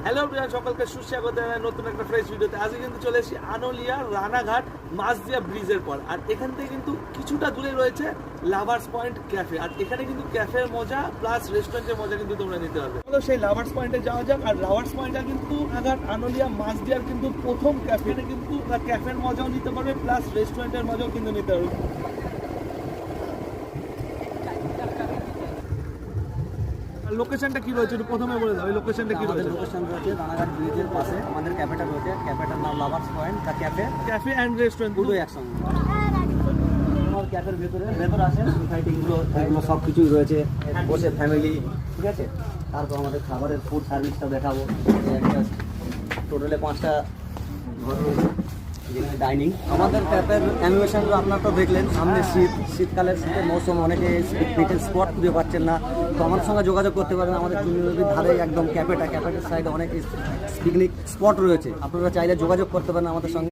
Hello প্রিয় সকলকে সুস্বাগত জানাই নতুন একটা ফ্রেশ ভিডিওতে। আজকে কিন্তু চলে এসেছি আনোলিয়া রানাঘাট মাঝদিয়া ব্রিজের পর। আর এখান থেকে কিন্তু কিছুটা দূরে রয়েছে লাভার্স পয়েন্ট ক্যাফে। আর এখানে কিন্তু ক্যাফের মজা প্লাস রেস্টুরেন্টের মজা কিন্তু তোমরা নিতে পারবে। চলো সেই লাভার্স পয়েন্টে যাওয়া যাক। আর লাভার্স পয়েন্টটা কিন্তু রানাঘাট আনোলিয়া মাঝদিয়ার কিন্তু প্রথম ক্যাফে, কিন্তু ক্যাফের মজাও নিতে পারবে প্লাস রেস্টুরেন্টের মজাও কিন্তু নিতে পারবে। লোকেশনটা কি রয়েছে একটু প্রথমে বলে দাও, এই লোকেশনটা কি রয়েছে? লোকেশন রয়েছে রানাঘাট ব্রিজের পাশে আমাদের ক্যাফেটা রয়েছে। ক্যাফেটার নাম lovers point the cafe and restaurant দুটো একসঙ্গে। আমার ক্যাফের ভেতরে আসেন, এগুলো সব কিছুই রয়েছে, বসে ফ্যামিলি, ঠিক আছে। তারপর আমাদের খাবারের ফুড সার্ভিসটা দেখাবো। টোটালে 5টা ঘর রয়েছে যেখানে ডাইনিং। আমাদের ক্যাফের অ্যানিমেশনগুলো আপনারা তো দেখলেন। সামনে শীতকালের শীতের মৌসুম, অনেকে পিকনিক স্পট খুঁজে পাচ্ছেন না, তো আমার সঙ্গে যোগাযোগ করতে পারেন। আমাদের চুনি নদীর ধারে একদম ক্যাফেটার সাইডে অনেক পিকনিক স্পট রয়েছে, আপনারা চাইলে যোগাযোগ করতে পারেন আমাদের সঙ্গে।